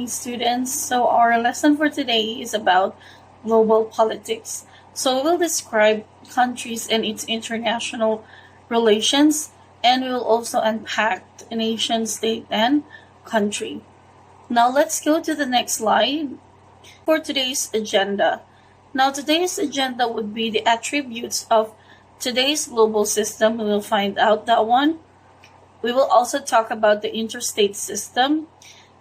morning, students. So our lesson for today is about global politics. So we'll describe countries and its international relations, and we'll also unpack nation, state, and country. Now let's go to the next slide for today's agenda. Now today's agenda would be the attributes of today's global system. We will find out that one. We will also talk about the interstate system,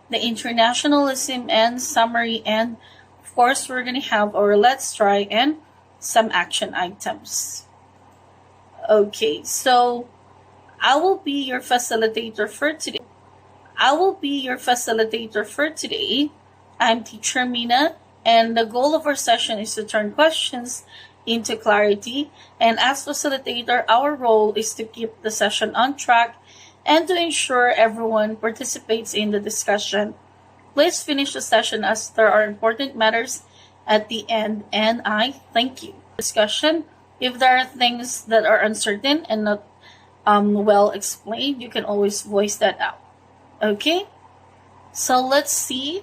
the internationalism and summary, and of course we're going to have our let's try and some action items. Okay, so I will be your facilitator for today. I'm teacher Mina, and the goal of our session is to turn questions into clarity, and as facilitator, our role is to keep the session on track and to ensure everyone participates in the discussion. Please finish the session as there are important matters at the end, and I thank you. Discussion. If there are things that are uncertain and not well explained, you can always voice that out. Okay? So let's see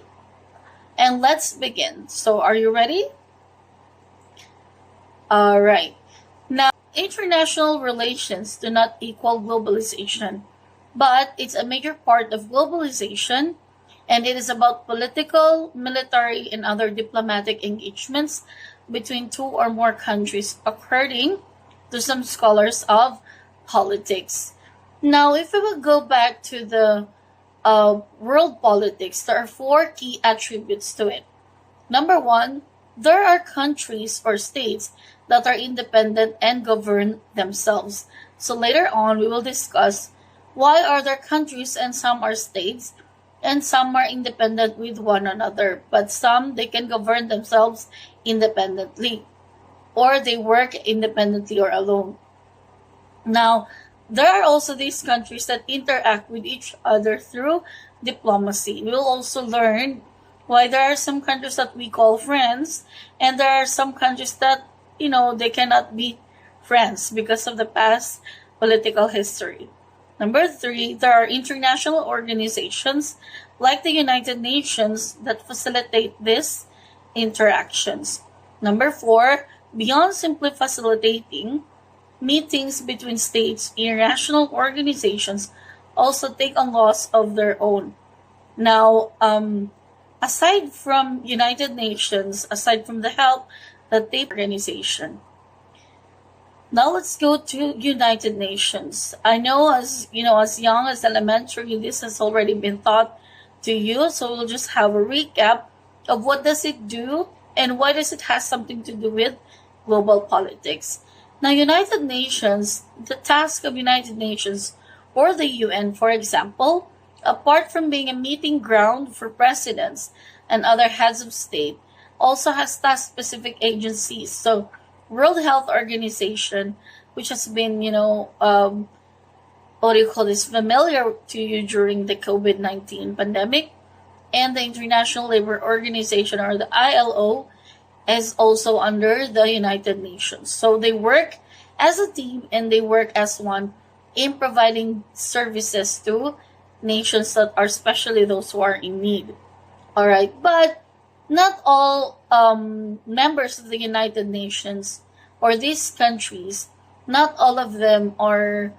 and let's begin. So are you ready? All right. Now, international relations do not equal globalization, but it's a major part of globalization, and it is about political, military, and other diplomatic engagements between two or more countries, according to some scholars of politics. Now, if we will go back to the world politics, there are four key attributes to it. Number one, there are countries or states that are independent and govern themselves. So later on, we will discuss why are there countries and some are states and some are independent with one another, but some they can govern themselves independently or they work independently or alone. Now, there are also these countries that interact with each other through diplomacy. We'll also learn why there are some countries that we call friends and there are some countries that, they cannot be friends because of the past political history. Number three, there are international organizations like the United Nations that facilitate these interactions. Number four, beyond simply facilitating, meetings between states, international organizations also take on laws of their own. Now, aside from United Nations, aside from the help that they organization. Now let's go to United Nations. I know as young as elementary, this has already been taught to you. So we'll just have a recap of what does it do and why does it have something to do with global politics. Now, United Nations, the task of United Nations or the UN, for example, apart from being a meeting ground for presidents and other heads of state, also has task-specific agencies. So World Health Organization, which has been, familiar to you during the COVID-19 pandemic, and the International Labor Organization, or the ILO, is also under the United Nations. So they work as a team and they work as one in providing services to nations that are especially those who are in need. All right, but not all members of the United Nations or these countries, not all of them are,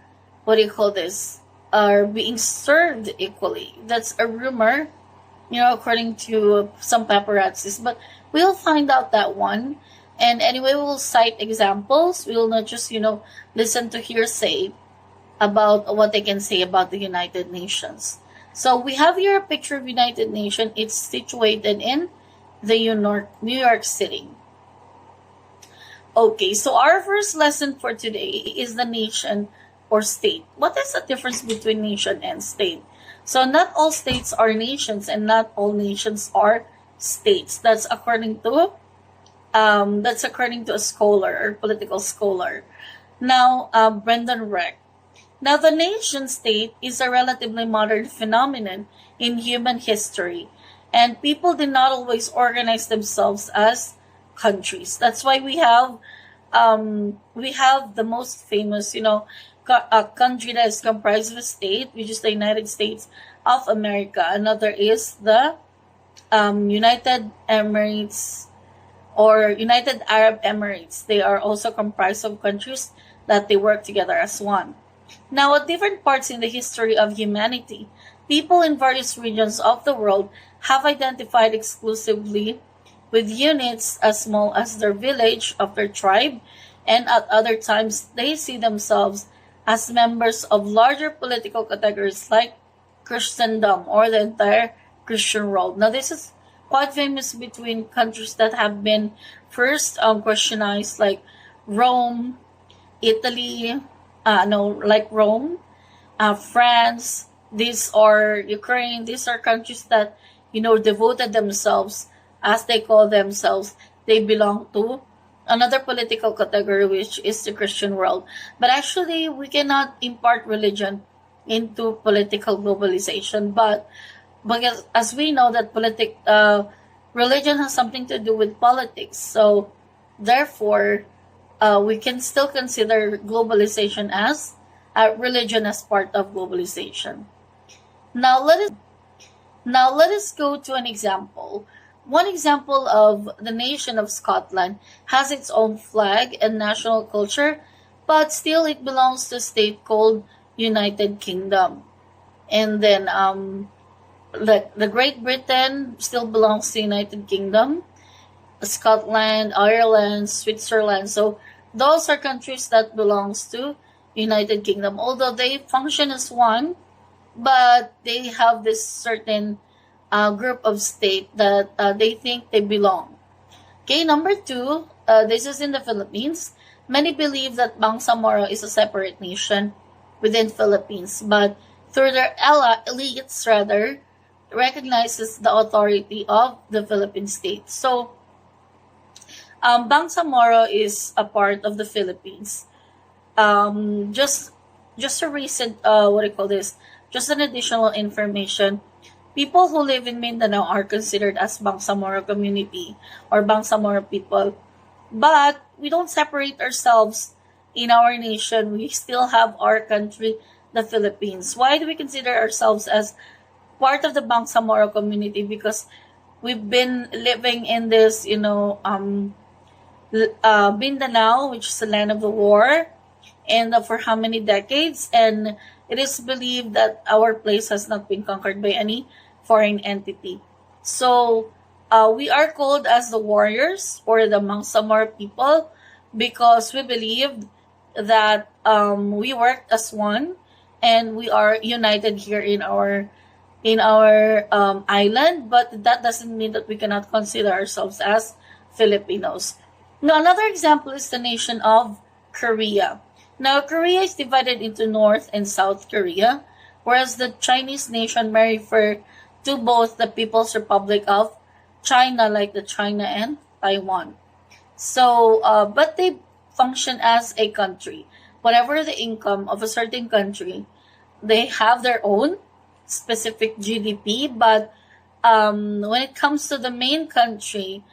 are being served equally. That's a rumor, according to some paparazzis. But we'll find out that one. And anyway, we'll cite examples. We will not just, listen to hearsay about what they can say about the United Nations. So we have here a picture of United Nations. It's situated in the New York City. Okay, so our first lesson for today is the nation or state. What is the difference between nation and state? So not all states are nations and not all nations are states. That's according to a scholar or political scholar. Now, Brendan Reck. Now, the nation state is a relatively modern phenomenon in human history, and people did not always organize themselves as countries. That's why we have the most famous, a country that is comprised of a state, which is the United States of America. Another is the United Emirates or United Arab Emirates. They are also comprised of countries that they work together as one. Now, at different parts in the history of humanity, people in various regions of the world have identified exclusively with units as small as their village of their tribe, and at other times they see themselves as members of larger political categories like Christendom or the entire Christian world. Now, this is quite famous between countries that have been first Christianized, like Rome, Italy, like Rome, France. These are Ukraine. These are countries that devoted themselves, as they call themselves. They belong to another political category, which is the Christian world. But actually, we cannot impart religion into political globalization. But because as we know that religion has something to do with politics, so therefore, we can still consider globalization as religion as part of globalization. Now let us go to an example. One example of the nation of Scotland has its own flag and national culture, but still it belongs to a state called United Kingdom. And then the Great Britain still belongs to United Kingdom, Scotland, Ireland, Switzerland. So those are countries that belongs to United Kingdom. Although they function as one, but they have this certain group of state that they think they belong. Okay, number 2, this is in the Philippines. Many believe that Bangsamoro is a separate nation within Philippines, but through their elites rather recognizes the authority of the Philippine state. So Bangsamoro is a part of the Philippines. Just a recent just an additional information. People who live in Mindanao are considered as Bangsamoro community or Bangsamoro people. But we don't separate ourselves in our nation. We still have our country, the Philippines. Why do we consider ourselves as part of the Bangsamoro community? Because we've been living in this, Mindanao, which is the land of the war, and for how many decades? And it is believed that our place has not been conquered by any foreign entity. So we are called as the warriors or the Bangsamoro people because we believed that we worked as one and we are united here in our island, but that doesn't mean that we cannot consider ourselves as Filipinos. Now, another example is the nation of Korea. Now, Korea is divided into North and South Korea, whereas the Chinese nation may refer to both the People's Republic of China, like the China and Taiwan. So, but they function as a country. Whatever the income of a certain country, they have their own specific GDP, but when it comes to the main country,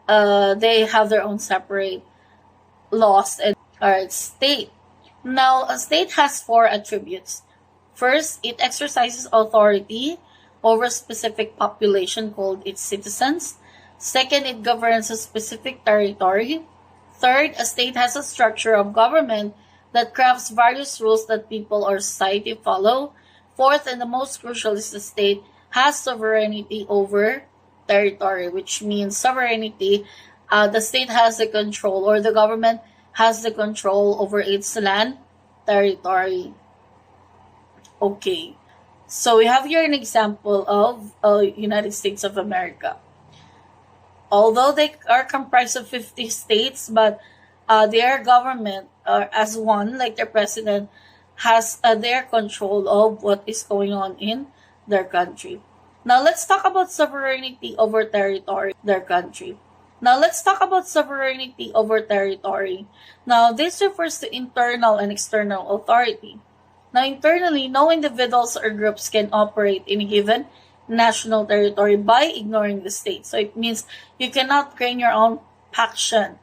they have their own separate laws and state. Now, a state has 4 attributes. First, it exercises authority over a specific population called its citizens. Second, it governs a specific territory. Third, a state has a structure of government that crafts various rules that people or society follow. Fourth, and the most crucial, is the state has sovereignty over territory, which means sovereignty. The state has the control, or the government has the control over its land, territory. Okay, so we have here an example of United States of America. Although they are comprised of 50 states, but their government as one, like their president, has their control of what is going on in their country. Now let's talk about sovereignty over territory, their country. Now let's talk about sovereignty over territory. Now this refers to internal and external authority. Now internally, no individuals or groups can operate in a given national territory by ignoring the state. So it means you cannot create your own faction.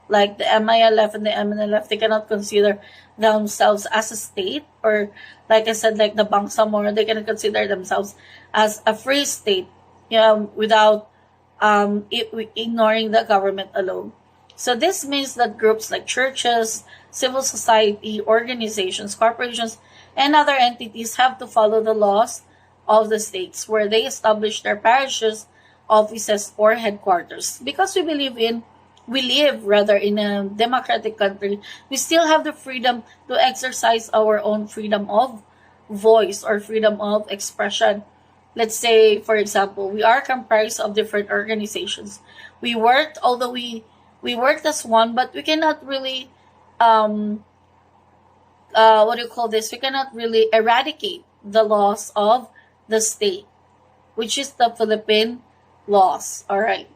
Like the MILF and the MNLF, they cannot consider themselves as a state, or like I said, like the Bangsamoro, they cannot consider themselves as a free state without ignoring the government alone. So this means that groups like churches, civil society, organizations, corporations, and other entities have to follow the laws of the states where they establish their parishes, offices, or headquarters. Because we live rather in a democratic country, we still have the freedom to exercise our own freedom of voice or freedom of expression. Let's say, for example, we are comprised of different organizations. Although we worked as one, but we cannot really, what do you call this? We cannot really eradicate the laws of the state, which is the Philippine laws. All right.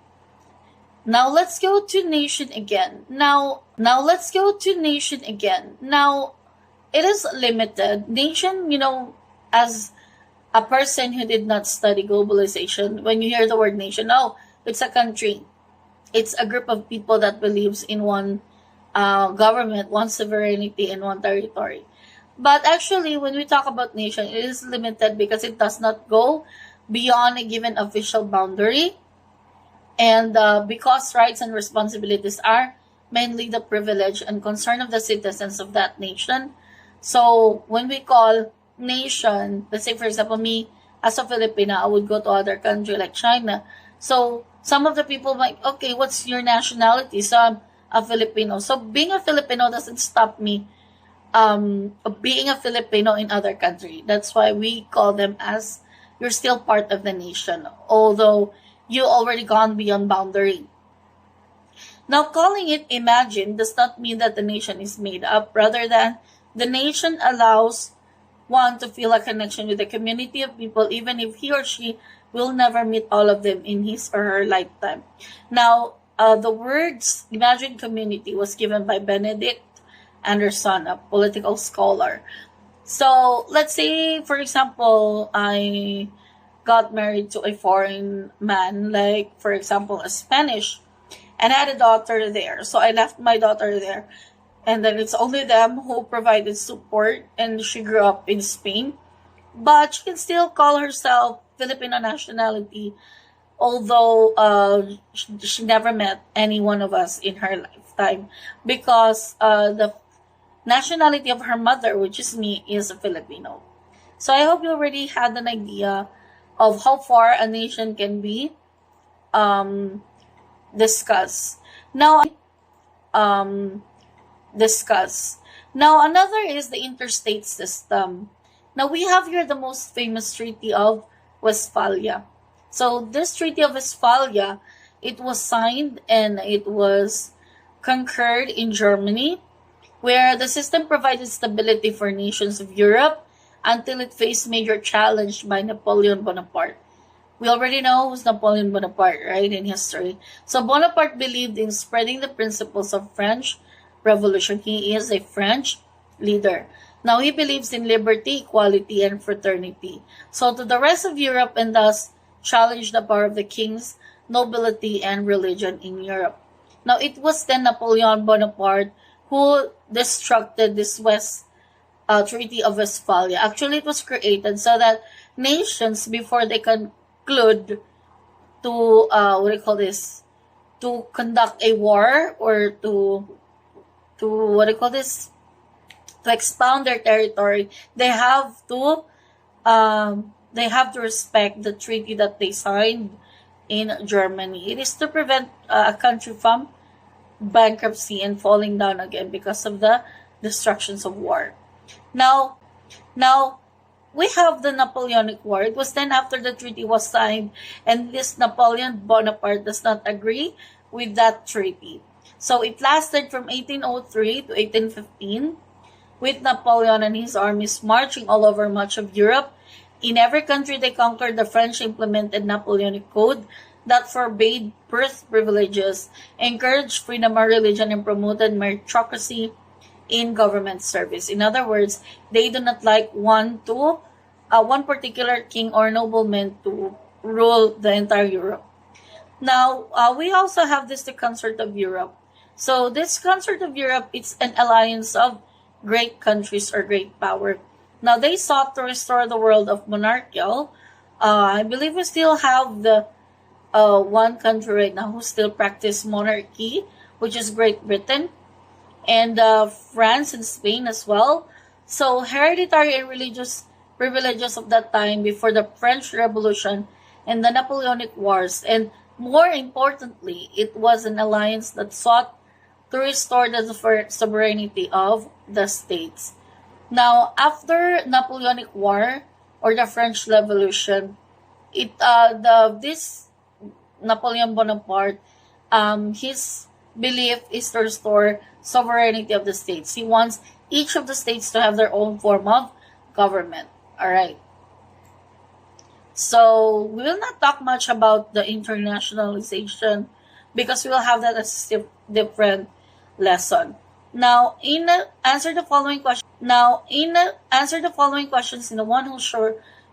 Now let's go to nation again. Now let's go to nation again. Now, it is limited. Nation, as a person who did not study globalization, when you hear the word nation, no, it's a country. It's a group of people that believes in one government, one sovereignty, and one territory. But actually, when we talk about nation, it is limited because it does not go beyond a given official boundary. And because rights and responsibilities are mainly the privilege and concern of the citizens of that nation. So when we call nation, let's say for example, me as a Filipina, I would go to other country like China. So some of the people might, okay, what's your nationality? So I'm a Filipino. So being a Filipino doesn't stop me being a Filipino in other country. That's why we call them as you're still part of the nation, although you already gone beyond boundary. Now, calling it imagine does not mean that the nation is made up. Rather than the nation allows one to feel a connection with a community of people, even if he or she will never meet all of them in his or her lifetime. Now, the words imagine community was given by Benedict Anderson, a political scholar. So, let's say, for example, I got married to a foreign man, like, for example, a Spanish, and I had a daughter there. So I left my daughter there. And then it's only them who provided support, and she grew up in Spain. But she can still call herself Filipino nationality, although she never met any one of us in her lifetime, because the nationality of her mother, which is me, is a Filipino. So I hope you already had an idea of how far a nation can be discussed. Now, another is the interstate system. Now, we have here the most famous Treaty of Westphalia. So, this Treaty of Westphalia, it was signed and it was concurred in Germany, where the system provided stability for nations of Europe until it faced major challenge by Napoleon Bonaparte. We already know who's Napoleon Bonaparte, right, in history. So Bonaparte believed in spreading the principles of French Revolution. He is a French leader. Now he believes in liberty, equality, and fraternity. So to the rest of Europe, and thus challenged the power of the kings, nobility, and religion in Europe. Now it was then Napoleon Bonaparte who destructed this Treaty of Westphalia. Actually, it was created so that nations, before they conclude to to conduct a war, or to expound their territory, they have to respect the treaty that they signed in Germany. It is to prevent a country from bankruptcy and falling down again because of the destructions of war. Now, we have the Napoleonic War. It was then after the treaty was signed, and this Napoleon Bonaparte does not agree with that treaty. So it lasted from 1803 to 1815, with Napoleon and his armies marching all over much of Europe. In every country they conquered, the French implemented Napoleonic Code that forbade birth privileges, encouraged freedom of religion, and promoted meritocracy in government service. In other words, they do not like one particular king or nobleman to rule the entire Europe. Now, we also have the Concert of Europe. So this Concert of Europe, it's an alliance of great countries or great power. Now, they sought to restore the world of monarchical I believe we still have the one country right now who still practice monarchy, which is Great Britain, and France and Spain as well. So hereditary and religious privileges of that time before the French Revolution and the Napoleonic Wars. And more importantly, it was an alliance that sought to restore the sovereignty of the states. Now, after Napoleonic War or the French Revolution, this Napoleon Bonaparte, his belief is to restore sovereignty of the states. He wants each of the states to have their own form of government. All right. So we will not talk much about the internationalization because we will have that as a different lesson. Now, answer the following questions in the one whole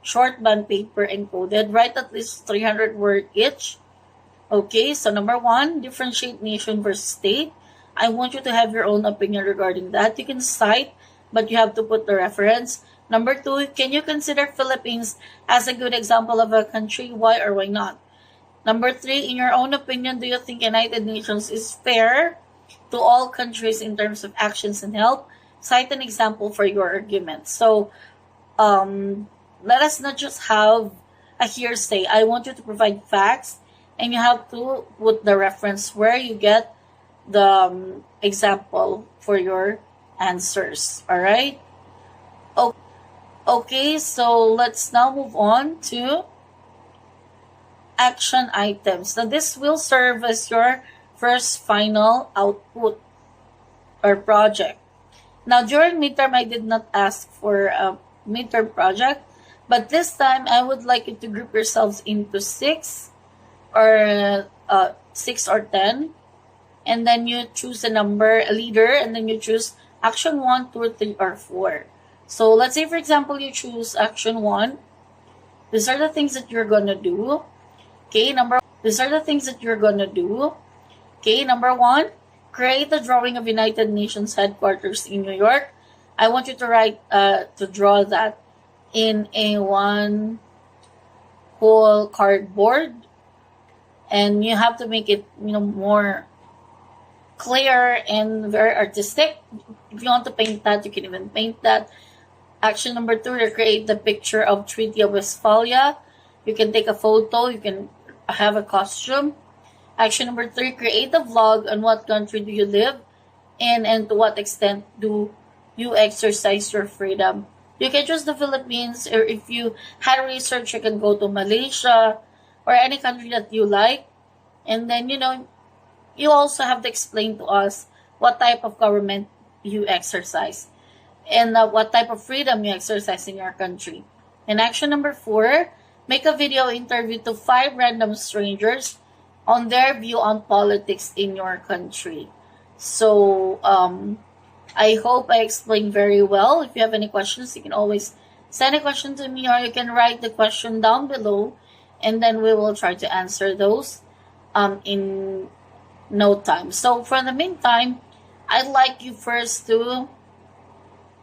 short band paper encoded. Write at least 300 words each. Okay, so number 1, differentiate nation versus state. I want you to have your own opinion regarding that. You can cite, but you have to put the reference. Number 2, can you consider Philippines as a good example of a country? Why or why not? Number 3, in your own opinion, do you think United Nations is fair to all countries in terms of actions and help? Cite an example for your argument. So, let us not just have a hearsay. I want you to provide facts, and you have to put the reference where you get the example for your answers. All right? Okay, so let's now move on to action items. Now, this will serve as your first final output or project. Now, during midterm, I did not ask for a midterm project, but this time I would like you to group yourselves into 6 or 10, and then you choose a number, a leader, and then you choose action 1, 2, 3, or 4. So let's say, for example, you choose action 1. These are the things that you're gonna do. Okay, number 1, create a drawing of United Nations headquarters in New York. I want you to to draw that in a one whole cardboard, and you have to make it, more clear and very artistic. If you want to paint that, you can even paint that. Action number 2, recreate the picture of Treaty of Westphalia. You can take a photo, you can have a costume. Action number 3, create a vlog on what country do you live in and to what extent do you exercise your freedom. You can choose the Philippines, or if you had research, you can go to Malaysia or any country that you like. And then, you also have to explain to us what type of government you exercise and what type of freedom you exercise in your country. And action number 4, make a video interview to 5 random strangers on their view on politics in your country. So, I hope I explained very well. If you have any questions, you can always send a question to me, or you can write the question down below, and then we will try to answer those in no time. So for the meantime, I'd like you first to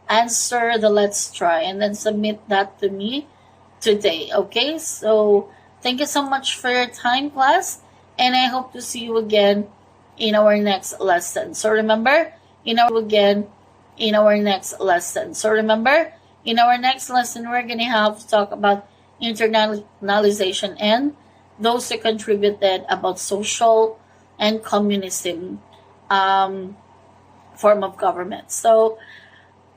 answer the let's try and then submit that to me today. Okay, so thank you so much for your time, class, and I hope to see you again in our next lesson. So remember, in our next lesson, we're gonna have to talk about internationalization and those who contributed about social and communism form of government. So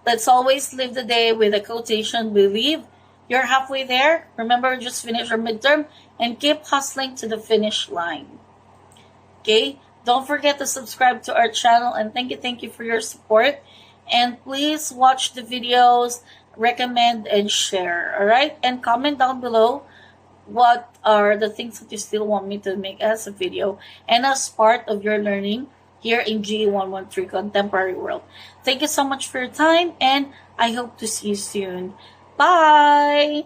let's always live the day with a quotation, believe you're halfway there. Remember, just finish your midterm and keep hustling to the finish line. Okay? Don't forget to subscribe to our channel, and thank you for your support. And please watch the videos, recommend, and share. Alright? And comment down below what are the things that you still want me to make as a video and as part of your learning here in G113 Contemporary World. Thank you so much for your time, and I hope to see you soon. Bye!